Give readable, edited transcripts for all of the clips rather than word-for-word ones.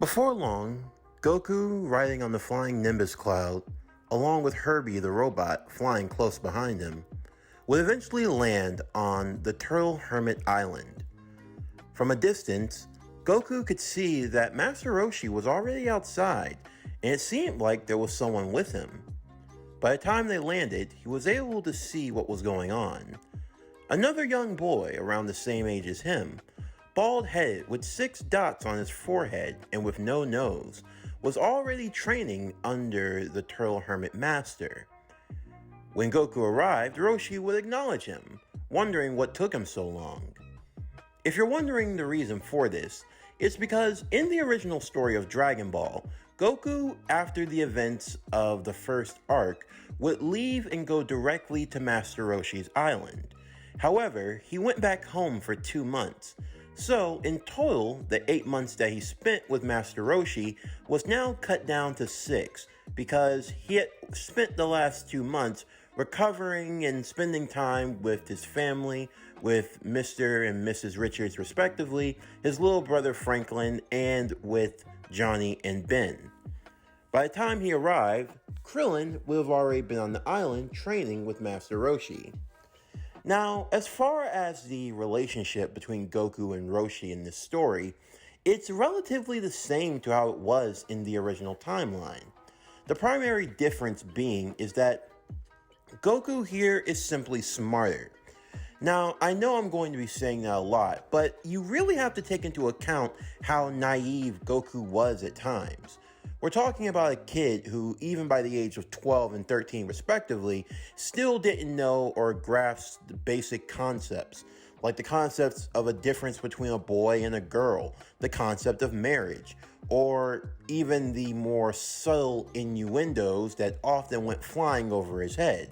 Before long, Goku riding on the flying Nimbus cloud, along with Herbie the robot flying close behind him, would eventually land on the Turtle Hermit Island. From a distance, Goku could see that Master Roshi was already outside, and it seemed like there was someone with him. By the time they landed, he was able to see what was going on. Another young boy around the same age as him, bald-headed with 6 dots on his forehead and with no nose, was already training under the Turtle Hermit Master. When Goku arrived, Roshi would acknowledge him, wondering what took him so long. If you're wondering the reason for this, it's because in the original story of Dragon Ball, Goku, after the events of the first arc, would leave and go directly to Master Roshi's island. However, he went back home for 2 months. So, in total, the 8 months that he spent with Master Roshi was now cut down to 6, because he had spent the last 2 months recovering and spending time with his family, with Mr. and Mrs. Richards respectively, his little brother Franklin, and with Johnny and Ben. By the time he arrived, Krillin would have already been on the island training with Master Roshi. Now, as far as the relationship between Goku and Roshi in this story, it's relatively the same to how it was in the original timeline. The primary difference being is that Goku here is simply smarter. Now, I know I'm going to be saying that a lot, but you really have to take into account how naive Goku was at times. We're talking about a kid who, even by the age of 12 and 13 respectively, still didn't know or grasp the basic concepts, like the concepts of a difference between a boy and a girl, the concept of marriage, or even the more subtle innuendos that often went flying over his head.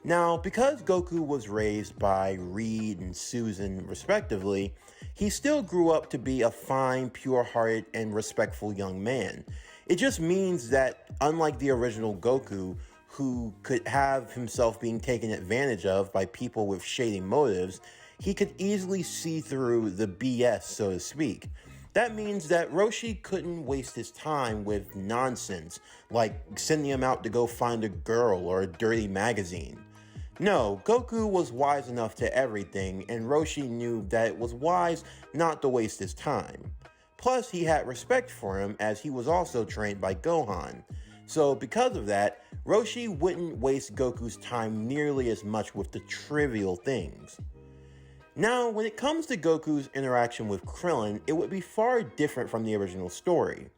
Now, because Goku was raised by Reed and Susan respectively, he still grew up to be a fine, pure-hearted, and respectful young man. It just means that, unlike the original Goku, who could have himself being taken advantage of by people with shady motives, he could easily see through the BS, so to speak. That means that Roshi couldn't waste his time with nonsense, like sending him out to go find a girl or a dirty magazine. No, Goku was wise enough to everything, and Roshi knew that it was wise not to waste his time. Plus, he had respect for him as he was also trained by Gohan. So because of that, Roshi wouldn't waste Goku's time nearly as much with the trivial things. Now, when it comes to Goku's interaction with Krillin, it would be far different from the original story.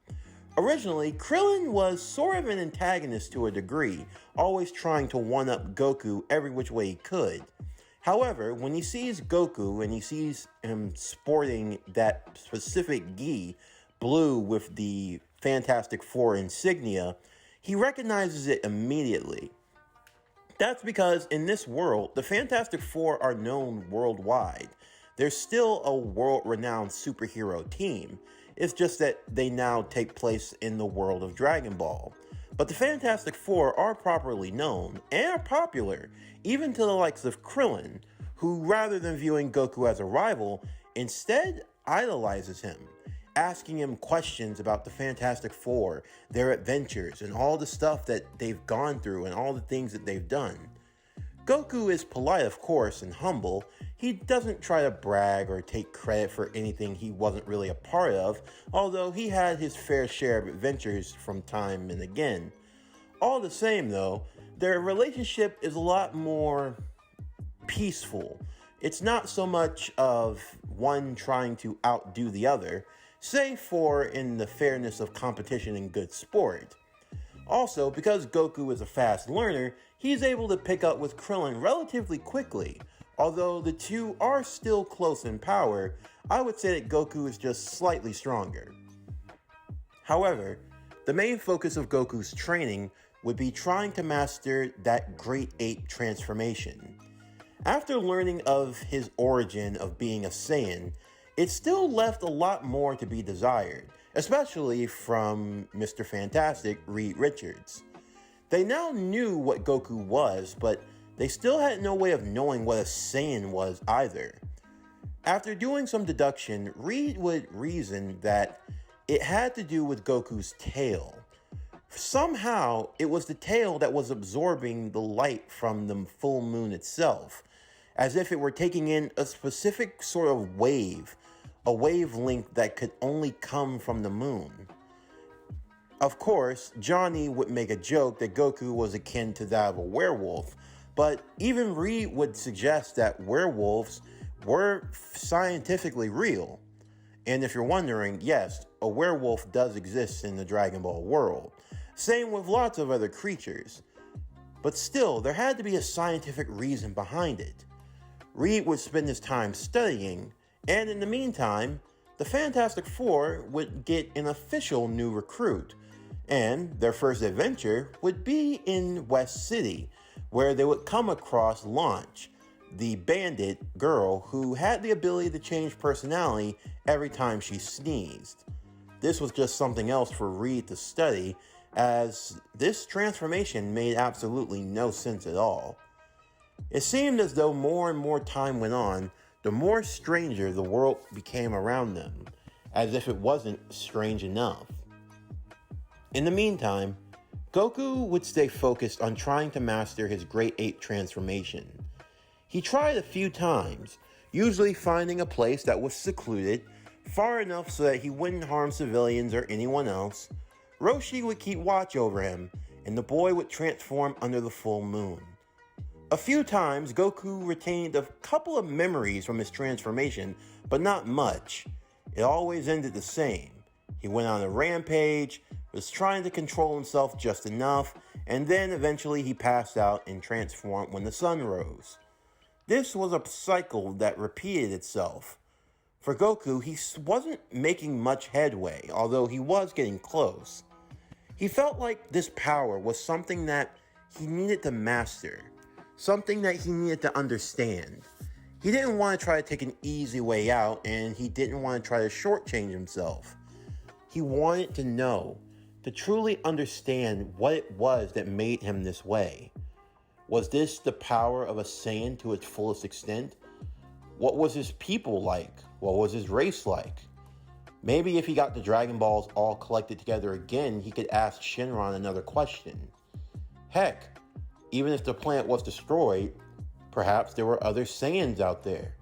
Originally, Krillin was sort of an antagonist to a degree, always trying to one-up Goku every which way he could. However, when he sees Goku and he sees him sporting that specific gi, blue with the Fantastic Four insignia, he recognizes it immediately. That's because in this world, the Fantastic Four are known worldwide. They're still a world-renowned superhero team. It's just that they now take place in the world of Dragon Ball. But the Fantastic Four are properly known and are popular, even to the likes of Krillin, who rather than viewing Goku as a rival, instead idolizes him, asking him questions about the Fantastic Four, their adventures, and all the stuff that they've gone through and all the things that they've done. Goku is polite, of course, and humble. He doesn't try to brag or take credit for anything he wasn't really a part of, although he had his fair share of adventures from time and again. All the same, though, their relationship is a lot more peaceful. It's not so much of one trying to outdo the other, save for in the fairness of competition and good sport. Also, because Goku is a fast learner, he's able to pick up with Krillin relatively quickly. Although the two are still close in power, I would say that Goku is just slightly stronger. However, the main focus of Goku's training would be trying to master that Great Ape transformation. After learning of his origin of being a Saiyan, it still left a lot more to be desired, especially from Mr. Fantastic, Reed Richards. They now knew what Goku was, but they still had no way of knowing what a Saiyan was either. After doing some deduction, Reed would reason that It had to do with Goku's tail. Somehow, it was the tail that was absorbing the light from the full moon itself, as if it were taking in a specific sort of wave, a wavelength that could only come from the moon. Of course, Johnny would make a joke that Goku was akin to that of a werewolf, but even Reed would suggest that werewolves were scientifically real. And if you're wondering, yes, a werewolf does exist in the Dragon Ball world. Same with lots of other creatures. But still, there had to be a scientific reason behind it. Reed would spend his time studying, and in the meantime, the Fantastic Four would get an official new recruit, and their first adventure would be in West City, where they would come across Launch, the bandit girl who had the ability to change personality every time she sneezed. This was just something else for Reed to study, as this transformation made absolutely no sense at all. It seemed as though more and more time went on, the more stranger the world became around them, as if it wasn't strange enough. In the meantime, Goku would stay focused on trying to master his Great Ape transformation. He tried a few times, usually finding a place that was secluded, far enough so that he wouldn't harm civilians or anyone else. Roshi would keep watch over him, and the boy would transform under the full moon. A few times, Goku retained a couple of memories from his transformation, but not much. It always ended the same. He went on a rampage, was trying to control himself just enough, and then eventually he passed out and transformed when the sun rose. This was a cycle that repeated itself. For Goku, he wasn't making much headway, although he was getting close. He felt like this power was something that he needed to master, something that he needed to understand. He didn't want to try to take an easy way out, and he didn't want to try to shortchange himself. He wanted to know, to truly understand what it was that made him this way. Was this the power of a Saiyan to its fullest extent? What was his people like? What was his race like? Maybe if he got the Dragon Balls all collected together again, he could ask Shenron another question. Heck, even if the planet was destroyed, perhaps there were other Saiyans out there.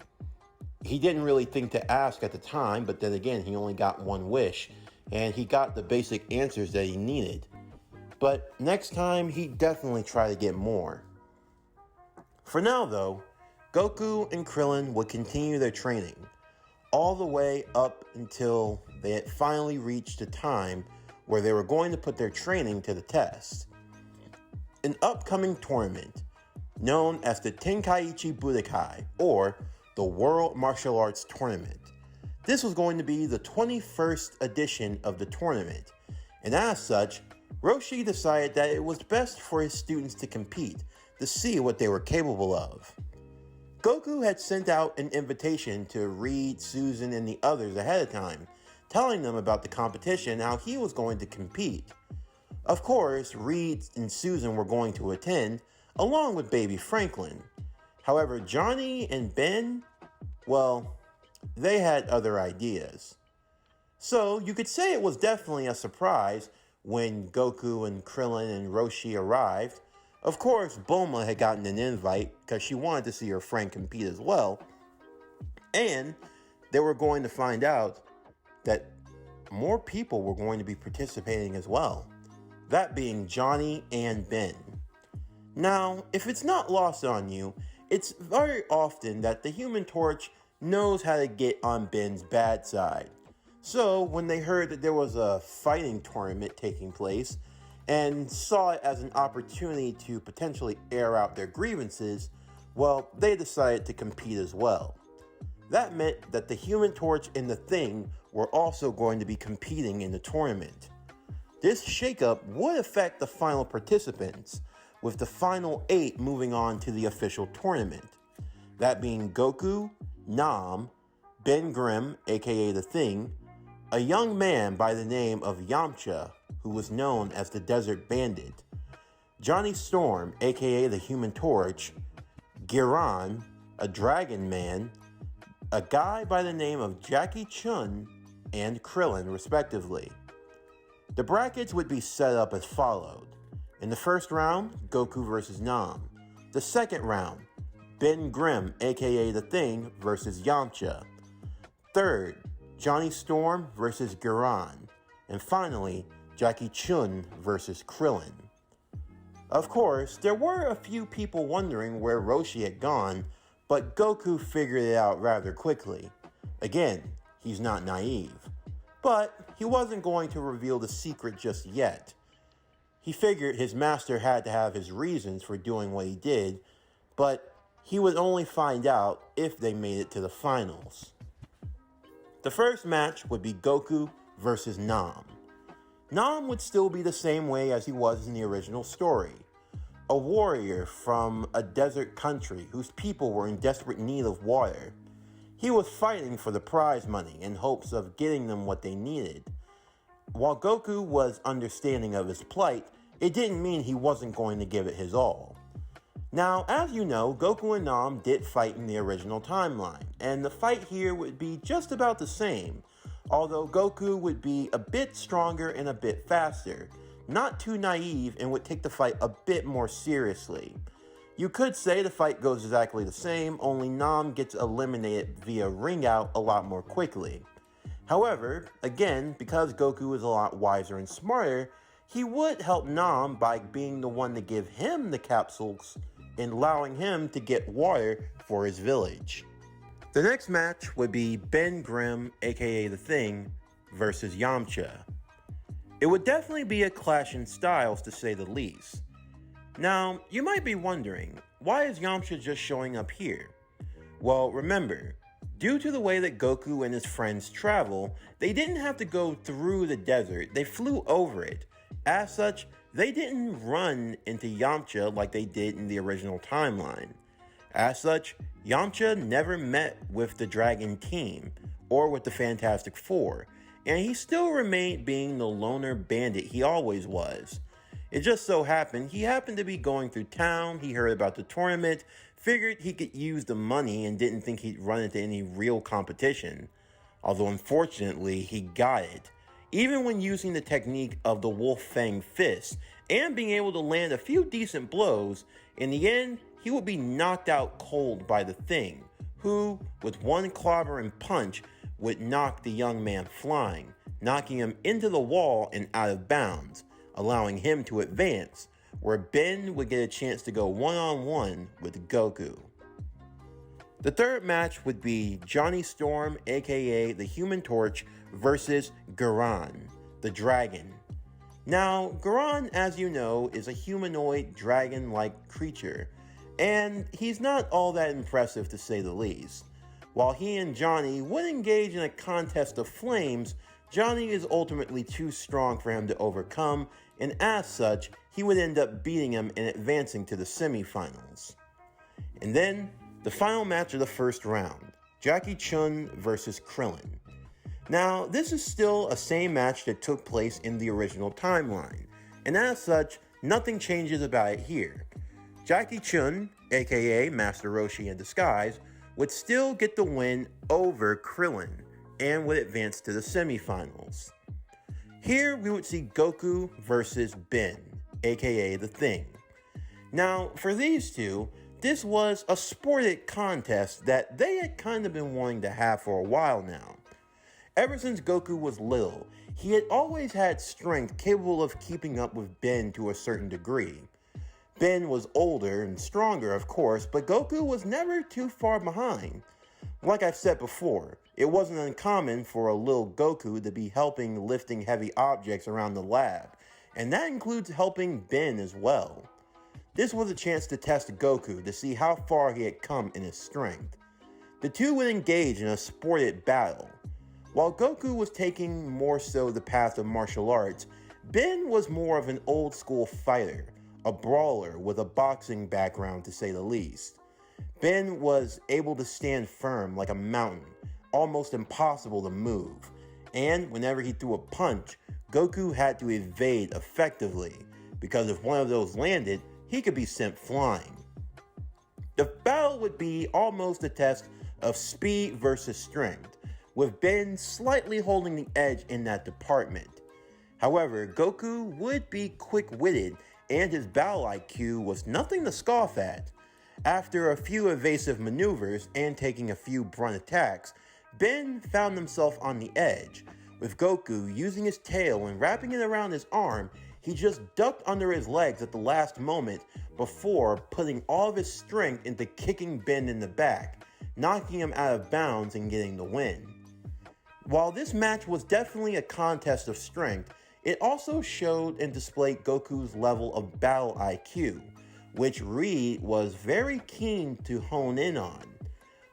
He didn't really think to ask at the time, but then again, he only got one wish, and he got the basic answers that he needed. But next time, he'd definitely try to get more. For now, though, Goku and Krillin would continue their training, all the way up until they had finally reached a time where they were going to put their training to the test. An upcoming tournament, known as the Tenkaichi Budokai, or the World Martial Arts Tournament. This was going to be the 21st edition of the tournament, and as such, Roshi decided that it was best for his students to compete to see what they were capable of. Goku had sent out an invitation to Reed, Susan, and the others ahead of time, telling them about the competition and how he was going to compete. Of course, Reed and Susan were going to attend, along with baby Franklin. However, Johnny and Ben, well, they had other ideas. So you could say it was definitely a surprise when Goku and Krillin and Roshi arrived. Of course, Bulma had gotten an invite because she wanted to see her friend compete as well. And they were going to find out that more people were going to be participating as well. That being Johnny and Ben. Now, if it's not lost on you, it's very often that the Human Torch knows how to get on Ben's bad side. So when they heard that there was a fighting tournament taking place and saw it as an opportunity to potentially air out their grievances, well, they decided to compete as well. That meant that the Human Torch and the Thing were also going to be competing in the tournament. This shakeup would affect the final participants, with the final 8 moving on to the official tournament. That being Goku, Nam, Ben Grimm, aka The Thing, a young man by the name of Yamcha, who was known as the Desert Bandit, Johnny Storm, aka the Human Torch, Giran, a Dragon Man, a guy by the name of Jackie Chun, and Krillin, respectively. The brackets would be set up as followed. In the first round, Goku versus Nam. The second round, Ben Grimm, aka The Thing, versus Yamcha. Third, Johnny Storm versus Garan. And finally, Jackie Chun versus Krillin. Of course, there were a few people wondering where Roshi had gone, but Goku figured it out rather quickly. Again, he's not naive. But he wasn't going to reveal the secret just yet. He figured his master had to have his reasons for doing what he did, but he would only find out if they made it to the finals. The first match would be Goku versus Nam. Nam would still be the same way as he was in the original story. A warrior from a desert country whose people were in desperate need of water. He was fighting for the prize money in hopes of getting them what they needed. While Goku was understanding of his plight, it didn't mean he wasn't going to give it his all. Now, as you know, Goku and Nam did fight in the original timeline, and the fight here would be just about the same, although Goku would be a bit stronger and a bit faster, not too naive, and would take the fight a bit more seriously. You could say the fight goes exactly the same, only Nam gets eliminated via ring out a lot more quickly. However, again, because Goku is a lot wiser and smarter, he would help Nam by being the one to give him the capsules and allowing him to get water for his village. The next match would be Ben Grimm, aka The Thing, versus Yamcha. It would definitely be a clash in styles to say the least. Now, you might be wondering, why is Yamcha just showing up here? Well, remember, due to the way that Goku and his friends travel, they didn't have to go through the desert, they flew over it. As such, they didn't run into Yamcha like they did in the original timeline. As such, Yamcha never met with the Dragon Team or with the Fantastic Four, and he still remained being the loner bandit he always was. It just so happened he happened to be going through town, he heard about the tournament, figured he could use the money and didn't think he'd run into any real competition. Although unfortunately, he got it. Even when using the technique of the Wolf Fang Fist and being able to land a few decent blows, in the end, he would be knocked out cold by the Thing, who, with one clobbering punch, would knock the young man flying, knocking him into the wall and out of bounds, allowing him to advance, where Ben would get a chance to go one-on-one with Goku. The third match would be Johnny Storm, aka the Human Torch, versus Garan, the Dragon. Now, Garan, as you know, is a humanoid dragon-like creature, and he's not all that impressive to say the least. While he and Johnny would engage in a contest of flames, Johnny is ultimately too strong for him to overcome, and as such, he would end up beating him and advancing to the semifinals. And then, the final match of the first round, Jackie Chun versus Krillin. Now, this is still a same match that took place in the original timeline, and as such, nothing changes about it here. Jackie Chun, aka Master Roshi in disguise, would still get the win over Krillin, and would advance to the semifinals. Here we would see Goku versus Ben, aka The Thing. Now, for these two, this was a sported contest that they had kind of been wanting to have for a while now. Ever since Goku was little, he had always had strength capable of keeping up with Ben to a certain degree. Ben was older and stronger, of course, but Goku was never too far behind. Like I've said before, it wasn't uncommon for a little Goku to be helping lifting heavy objects around the lab, and that includes helping Ben as well. This was a chance to test Goku to see how far he had come in his strength. The two would engage in a sported battle. While Goku was taking more so the path of martial arts, Ben was more of an old school fighter, a brawler with a boxing background to say the least. Ben was able to stand firm like a mountain, almost impossible to move, and whenever he threw a punch, Goku had to evade effectively, because if one of those landed, he could be sent flying. The battle would be almost a test of speed versus strength, with Ben slightly holding the edge in that department. However, Goku would be quick-witted, and his battle IQ was nothing to scoff at. After a few evasive maneuvers and taking a few brunt attacks, Ben found himself on the edge. With Goku using his tail and wrapping it around his arm, he just ducked under his legs at the last moment before putting all of his strength into kicking Ben in the back, knocking him out of bounds and getting the win. While this match was definitely a contest of strength, it also showed and displayed Goku's level of battle IQ, which Reed was very keen to hone in on.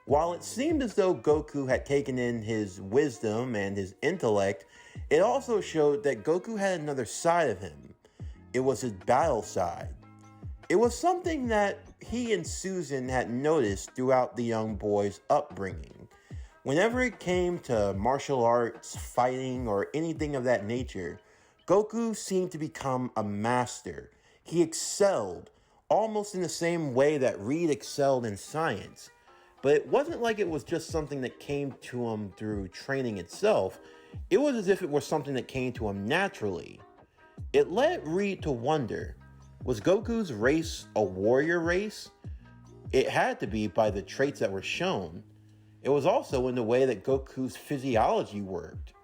While it seemed as though Goku had taken in his wisdom and his intellect, it also showed that Goku had another side of him. It was his battle side. It was something that he and Susan had noticed throughout the young boy's upbringing. Whenever it came to martial arts, fighting, or anything of that nature, Goku seemed to become a master. He excelled, almost in the same way that Reed excelled in science. But it wasn't like it was just something that came to him through training itself. It was as if it was something that came to him naturally. It led Reed to wonder, was Goku's race a warrior race? It had to be by the traits that were shown. It was also in the way that Goku's physiology worked.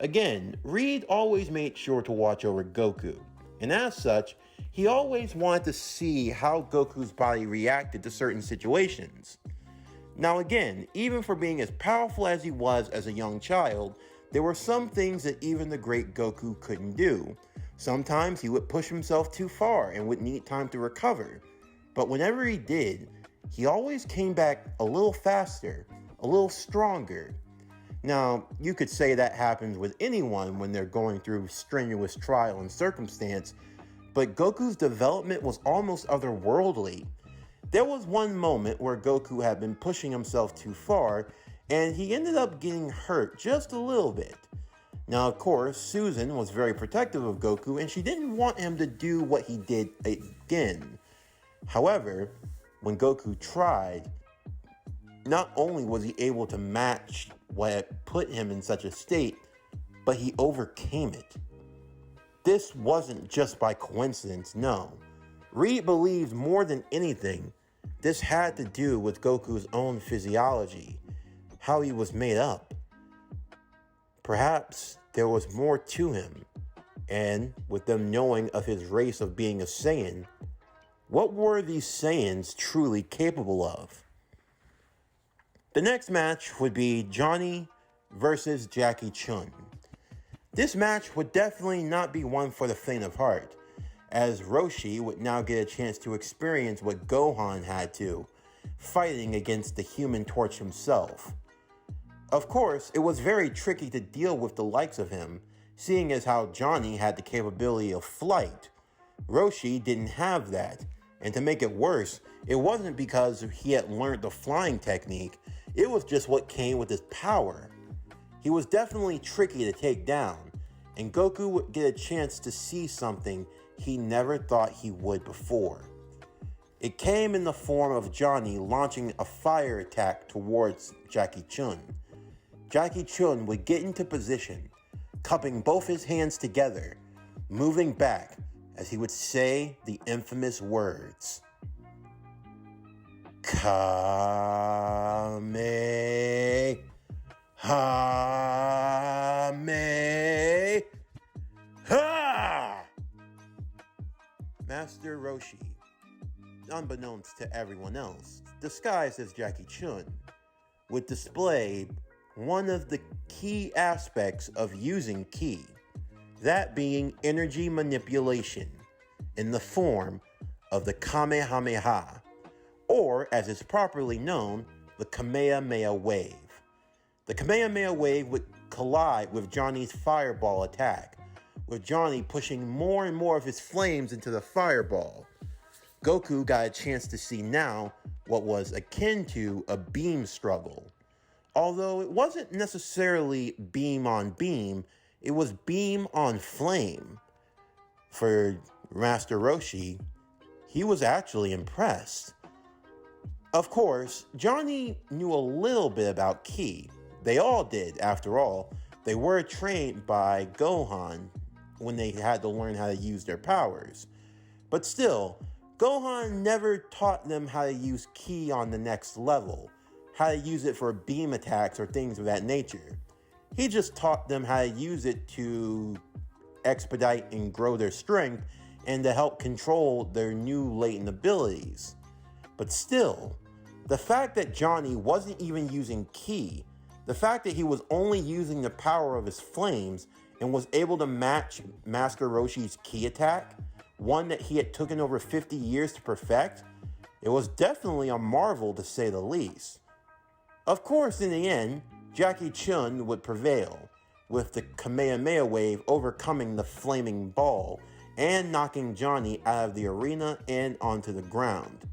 Again, Reed always made sure to watch over Goku, and as such, he always wanted to see how Goku's body reacted to certain situations. Now again, even for being as powerful as he was as a young child, there were some things that even the great Goku couldn't do. Sometimes he would push himself too far and would need time to recover. But whenever he did, he always came back a little faster, a little stronger. Now, you could say that happens with anyone when they're going through strenuous trial and circumstance, but Goku's development was almost otherworldly. There was one moment where Goku had been pushing himself too far, and he ended up getting hurt just a little bit. Now, of course, Susan was very protective of Goku, and she didn't want him to do what he did again. However, when Goku tried, not only was he able to match what had put him in such a state, but he overcame it. This wasn't just by coincidence, no. Reed believed more than anything, this had to do with Goku's own physiology, how he was made up. Perhaps there was more to him, and with them knowing of his race of being a Saiyan, what were these Saiyans truly capable of? The next match would be Johnny versus Jackie Chun. This match would definitely not be one for the faint of heart, as Roshi would now get a chance to experience what Gohan had to, fighting against the Human Torch himself. Of course, it was very tricky to deal with the likes of him, seeing as how Johnny had the capability of flight. Roshi didn't have that, and to make it worse, it wasn't because he had learned the flying technique, it was just what came with his power. He was definitely tricky to take down, and Goku would get a chance to see something he never thought he would before. It came in the form of Johnny launching a fire attack towards Jackie Chun. Jackie Chun would get into position, cupping both his hands together, moving back as he would say the infamous words, Kamehameha. Master Roshi, unbeknownst to everyone else, disguised as Jackie Chun, would display one of the key aspects of using ki, that being energy manipulation in the form of the Kamehameha, or as is properly known, the Kamehameha wave. The Kamehameha wave would collide with Johnny's fireball attack, with Johnny pushing more and more of his flames into the fireball. Goku got a chance to see now what was akin to a beam struggle. Although it wasn't necessarily beam on beam, it was beam on flame. For Master Roshi, he was actually impressed. Of course, Johnny knew a little bit about ki, They all did, after all. They were trained by Gohan when they had to learn how to use their powers. But still, Gohan never taught them how to use ki on the next level, how to use it for beam attacks or things of that nature. He just taught them how to use it to expedite and grow their strength and to help control their new latent abilities. But still, the fact that Johnny wasn't even using ki, the fact that he was only using the power of his flames and was able to match Master Roshi's ki attack, one that he had taken over 50 years to perfect, it was definitely a marvel to say the least. Of course, in the end, Jackie Chun would prevail, with the Kamehameha wave overcoming the flaming ball and knocking Johnny out of the arena and onto the ground.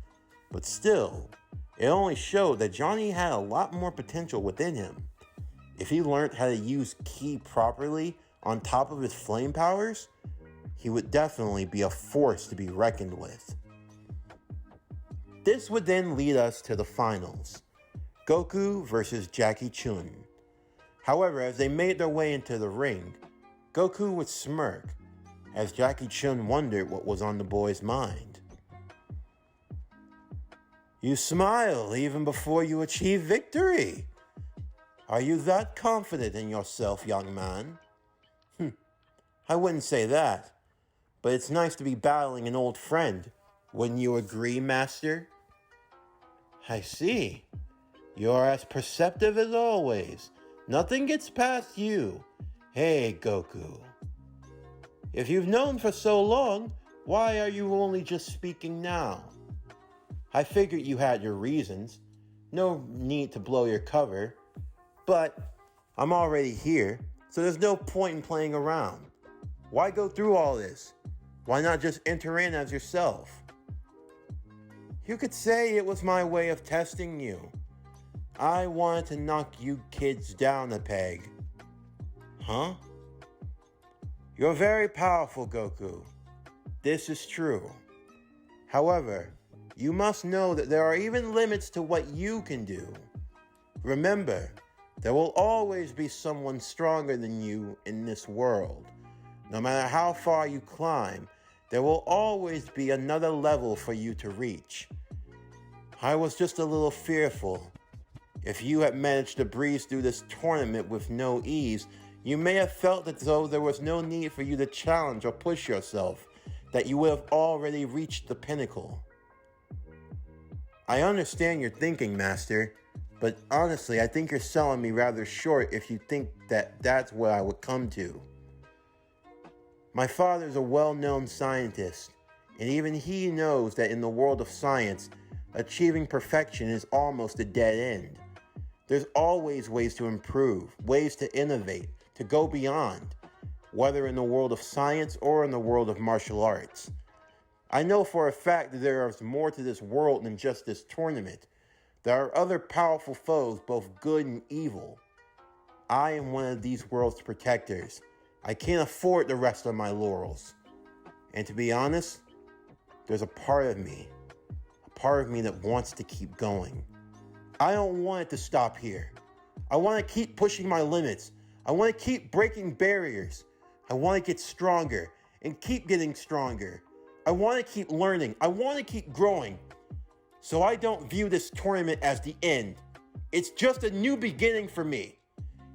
But still, it only showed that Johnny had a lot more potential within him. If he learned how to use ki properly on top of his flame powers, he would definitely be a force to be reckoned with. This would then lead us to the finals. Goku versus Jackie Chun. However, as they made their way into the ring, Goku would smirk as Jackie Chun wondered what was on the boy's mind. You smile even before you achieve victory. Are you that confident in yourself, young man? I wouldn't say that, but it's nice to be battling an old friend. Wouldn't you agree, Master? I see. You're as perceptive as always. Nothing gets past you. Hey, Goku. If you've known for so long, why are you only just speaking now? I figured you had your reasons. No need to blow your cover. But I'm already here, so there's no point in playing around. Why go through all this? Why not just enter in as yourself? You could say it was my way of testing you. I wanted to knock you kids down a peg. Huh? You're very powerful, Goku. This is true. However, you must know that there are even limits to what you can do. Remember, there will always be someone stronger than you in this world. No matter how far you climb, there will always be another level for you to reach. I was just a little fearful. If you had managed to breeze through this tournament with no ease, you may have felt as though there was no need for you to challenge or push yourself, that you would have already reached the pinnacle. I understand your thinking, Master, but honestly, I think you're selling me rather short if you think that that's what I would come to. My father's a well-known scientist, and even he knows that in the world of science, achieving perfection is almost a dead end. There's always ways to improve, ways to innovate, to go beyond, whether in the world of science or in the world of martial arts. I know for a fact that there is more to this world than just this tournament. There are other powerful foes, both good and evil. I am one of these world's protectors. I can't afford the rest of my laurels. And to be honest, there's a part of me that wants to keep going. I don't want it to stop here. I want to keep pushing my limits. I want to keep breaking barriers. I want to get stronger and keep getting stronger. I want to keep learning. I want to keep growing. So I don't view this tournament as the end. It's just a new beginning for me,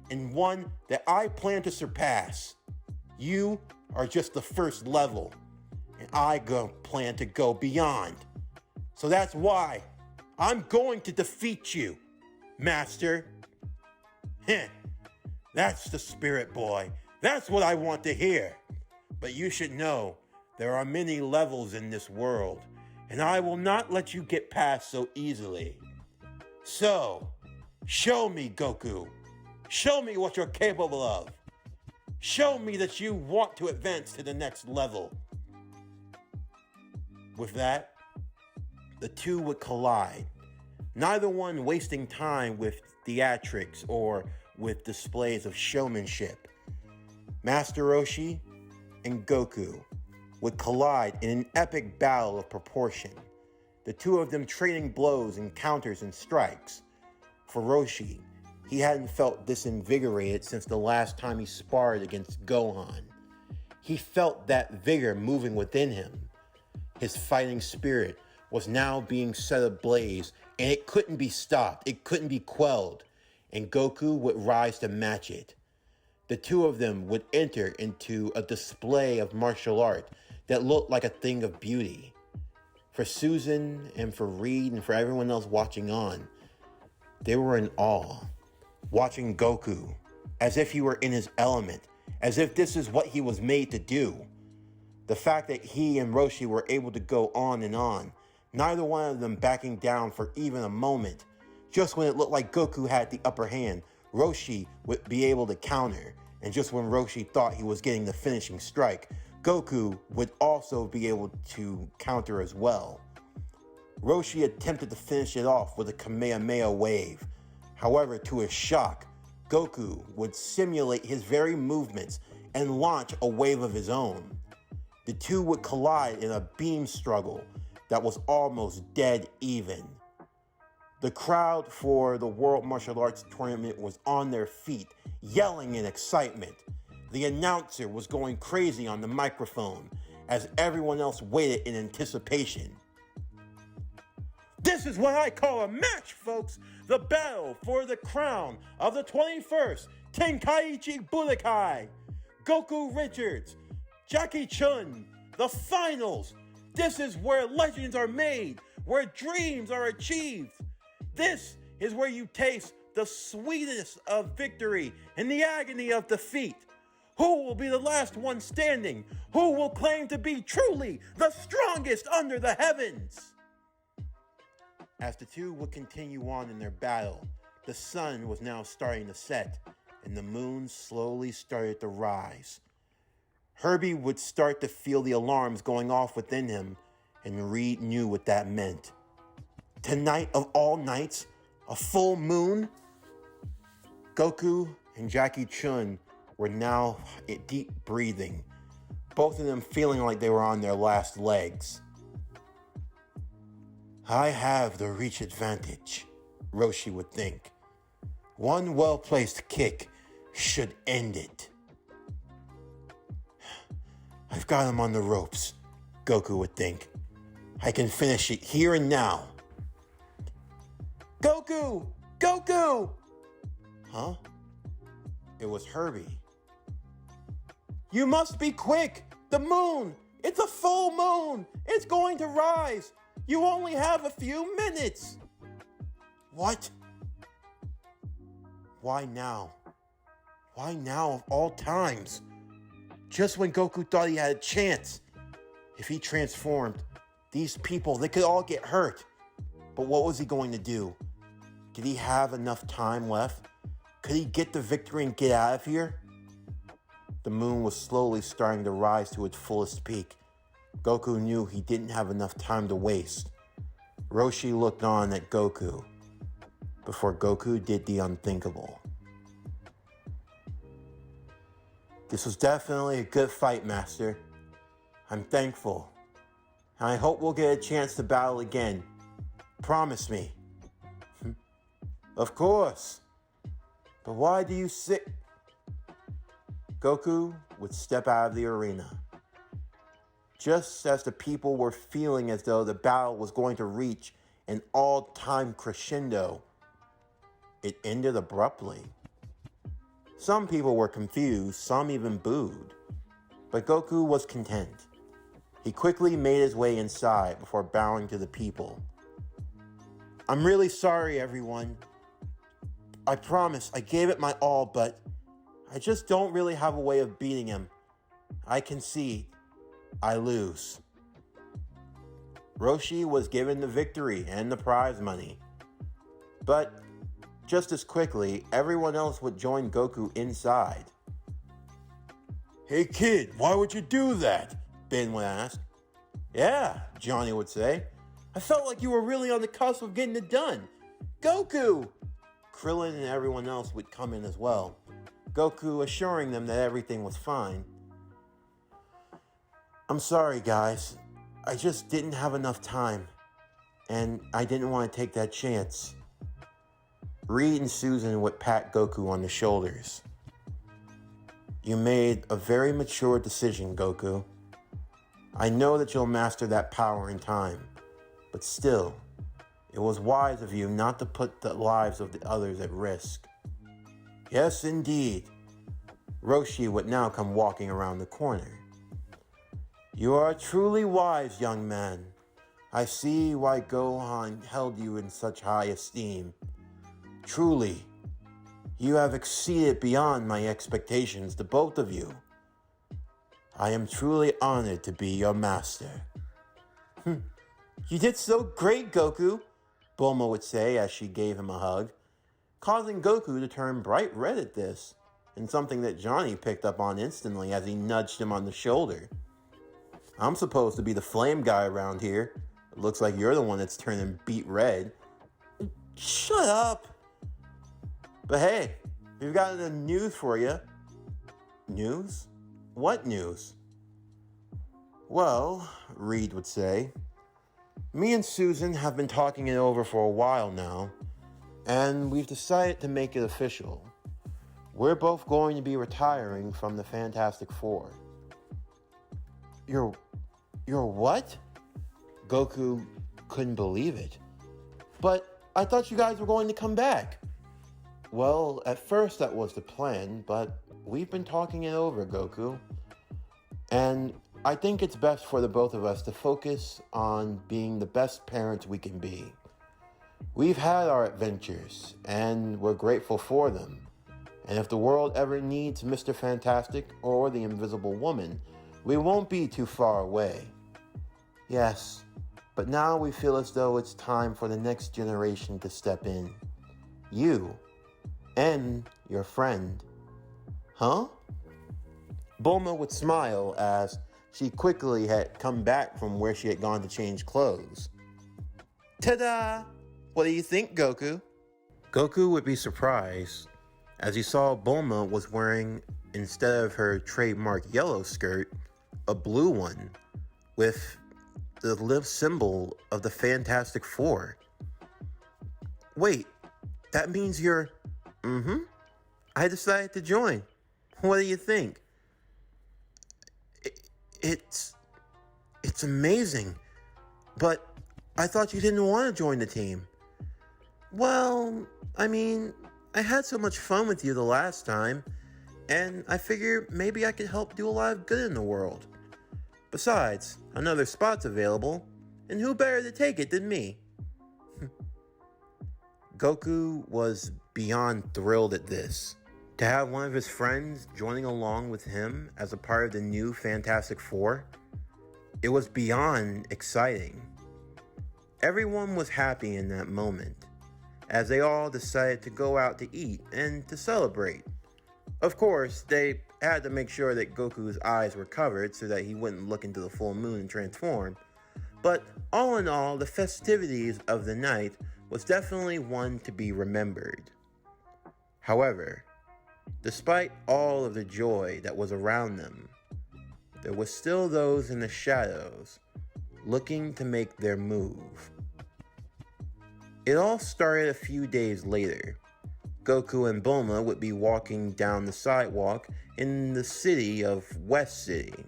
and one that I plan to surpass. You are just the first level, and I plan to go beyond. So that's why I'm going to defeat you, Master. Heh, that's the spirit, boy. That's what I want to hear. But you should know, there are many levels in this world, and I will not let you get past so easily. So, show me, Goku. Show me what you're capable of. Show me that you want to advance to the next level. With that, the two would collide, neither one wasting time with theatrics or with displays of showmanship. Master Roshi and Goku would collide in an epic battle of proportion, the two of them trading blows and counters and strikes. For Roshi, he hadn't felt this invigorated since the last time he sparred against Gohan. He felt that vigor moving within him. His fighting spirit was now being set ablaze, and it couldn't be stopped. It couldn't be quelled, and Goku would rise to match it. The two of them would enter into a display of martial art that looked like a thing of beauty. For Susan and for Reed and for everyone else watching on, they were in awe, watching Goku as if he were in his element, as if this is what he was made to do. The fact that he and Roshi were able to go on and on, neither one of them backing down for even a moment. Just when it looked like Goku had the upper hand, Roshi would be able to counter. And just when Roshi thought he was getting the finishing strike, Goku would also be able to counter as well. Roshi attempted to finish it off with a Kamehameha wave. However, to his shock, Goku would simulate his very movements and launch a wave of his own. The two would collide in a beam struggle that was almost dead even. The crowd for the World Martial Arts Tournament was on their feet, yelling in excitement. The announcer was going crazy on the microphone as everyone else waited in anticipation. This is what I call a match, folks! The battle for the crown of the 21st Tenkaichi Budokai! Goku Richards, Jackie Chun, the finals! This is where legends are made, where dreams are achieved. This is where you taste the sweetness of victory and the agony of defeat. Who will be the last one standing? Who will claim to be truly the strongest under the heavens? As the two would continue on in their battle, the sun was now starting to set, and the moon slowly started to rise. Herbie would start to feel the alarms going off within him, and Reed knew what that meant. Tonight of all nights, a full moon? Goku and Jackie Chun were now deep breathing, both of them feeling like they were on their last legs. I have the reach advantage, Roshi would think. One well-placed kick should end it. I've got him on the ropes, Goku would think. I can finish it here and now. Goku! Goku! Huh? It was Herbie. You must be quick! The moon! It's a full moon! It's going to rise! You only have a few minutes! What? Why now? Why now of all times? Just when Goku thought he had a chance. If he transformed, these people, they could all get hurt. But what was he going to do? Did he have enough time left? Could he get the victory and get out of here? The moon was slowly starting to rise to its fullest peak. Goku knew he didn't have enough time to waste. Roshi looked on at Goku before Goku did the unthinkable. This was definitely a good fight, Master. I'm thankful. And I hope we'll get a chance to battle again. Promise me. Of course. But why do you sit? Goku would step out of the arena. Just as the people were feeling as though the battle was going to reach an all-time crescendo, it ended abruptly. Some people were confused, some even booed. But Goku was content. He quickly made his way inside before bowing to the people. I'm really sorry, everyone. I promise I gave it my all, but I just don't really have a way of beating him. I concede. I lose. Roshi was given the victory and the prize money. But just as quickly, everyone else would join Goku inside. Hey kid, why would you do that? Ben would ask. Yeah, Johnny would say. I felt like you were really on the cusp of getting it done. Goku! Krillin and everyone else would come in as well. Goku assuring them that everything was fine. I'm sorry, guys. I just didn't have enough time. And I didn't want to take that chance. Reed and Susan would pat Goku on the shoulders. You made a very mature decision, Goku. I know that you'll master that power in time, but still, it was wise of you not to put the lives of the others at risk. Yes, indeed. Roshi would now come walking around the corner. You are truly wise, young man. I see why Gohan held you in such high esteem. Truly, you have exceeded beyond my expectations, the both of you. I am truly honored to be your master. You did so great, Goku, Bulma would say as she gave him a hug, causing Goku to turn bright red at this, and something that Johnny picked up on instantly as he nudged him on the shoulder. I'm supposed to be the flame guy around here. It looks like you're the one that's turning beet red. Shut up! But hey, we've got the news for you. News? What news? Well, Reed would say, me and Susan have been talking it over for a while now, and we've decided to make it official. We're both going to be retiring from the Fantastic Four. You're what? Goku couldn't believe it. But I thought you guys were going to come back. Well, at first that was the plan, but we've been talking it over, Goku. And I think it's best for the both of us to focus on being the best parents we can be. We've had our adventures, and we're grateful for them. And if the world ever needs Mr. Fantastic or the Invisible Woman, we won't be too far away. Yes, but now we feel as though it's time for the next generation to step in. You and your friend. Huh? Bulma would smile as she quickly had come back from where she had gone to change clothes. Ta-da! What do you think, Goku? Goku would be surprised as he saw Bulma was wearing, instead of her trademark yellow skirt, a blue one with the live symbol of the Fantastic Four. Wait, that means you're... I decided to join. What do you think? It's amazing, but I thought you didn't want to join the team. Well, I mean, I had so much fun with you the last time, and I figure maybe I could help do a lot of good in the world. Besides, another spot's available, and who better to take it than me? Goku was beyond thrilled at this. To have one of his friends joining along with him as a part of the new Fantastic Four, it was beyond exciting. Everyone was happy in that moment, as they all decided to go out to eat and to celebrate. Of course, they had to make sure that Goku's eyes were covered so that he wouldn't look into the full moon and transform. But all in all, the festivities of the night was definitely one to be remembered. However, despite all of the joy that was around them, there was still those in the shadows looking to make their move. It all started a few days later. Goku and Bulma would be walking down the sidewalk in the city of West City.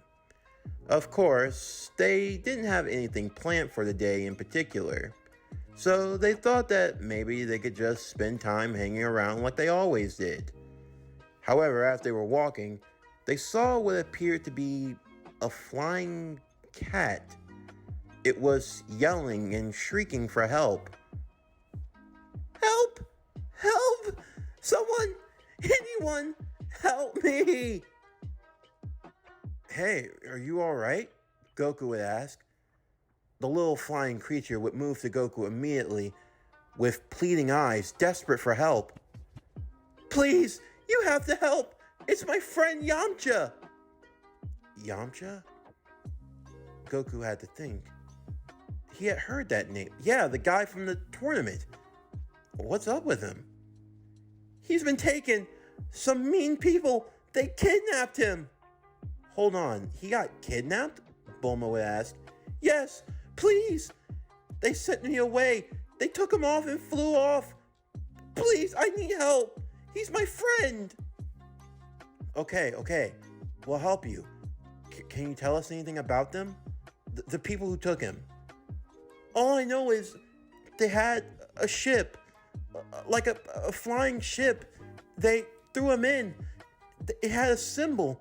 Of course, they didn't have anything planned for the day in particular, so they thought that maybe they could just spend time hanging around like they always did. However, as they were walking, they saw what appeared to be a flying cat. It was yelling and shrieking for help. Help! Help! Someone! Anyone! Help me! Hey, are you alright? Goku would ask. The little flying creature would move to Goku immediately with pleading eyes, desperate for help. Please, you have to help! It's my friend Yamcha! Yamcha? Goku had to think. He had heard that name. Yeah, the guy from the tournament. What's up with him? He's been taken. Some mean people, they kidnapped him. Hold on, he got kidnapped? Bulma would ask. Yes, please. They sent me away. They took him off and flew off. Please, I need help. He's my friend. Okay. We'll help you. Can you tell us anything about them? The people who took him. All I know is they had a ship, like a flying ship. They threw him in. It had a symbol.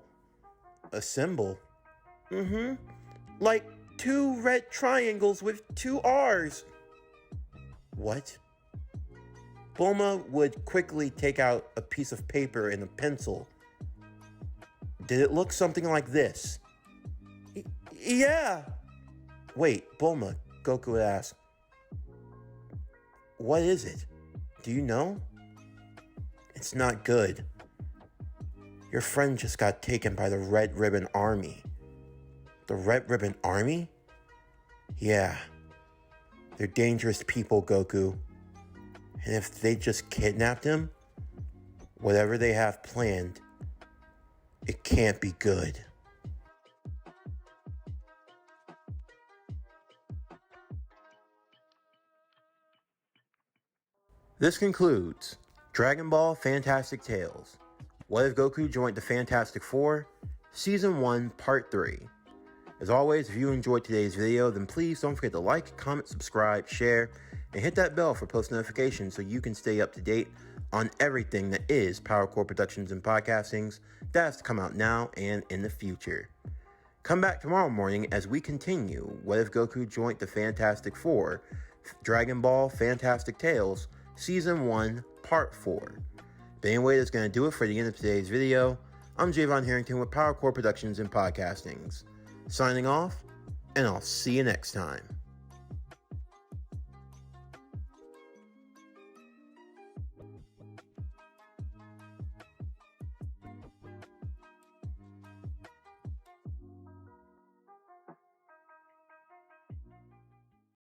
A symbol? Mm-hmm. Like 2 red triangles with 2 R's. What? Bulma would quickly take out a piece of paper and a pencil. Did it look something like this? Yeah. Wait, Bulma, Goku would ask. What is it? Do you know? It's not good. Your friend just got taken by the Red Ribbon Army. The Red Ribbon Army? Yeah. They're dangerous people, Goku. And if they just kidnapped him, whatever they have planned, it can't be good. This concludes Dragon Ball Fantastic Tales. What if Goku joined the Fantastic Four? Season 1, Part 3. As always, if you enjoyed today's video, then please don't forget to like, comment, subscribe, share, and hit that bell for post notifications so you can stay up to date on everything that is PowerCore Productions and Podcastings that has to come out now and in the future. Come back tomorrow morning as we continue What If Goku Joined the Fantastic Four? Dragon Ball Fantastic Tales, Season 1, Part 4. But anyway, that's going to do it for the end of today's video. I'm Javon Harrington with PowerCore Productions and Podcastings. Signing off, and I'll see you next time.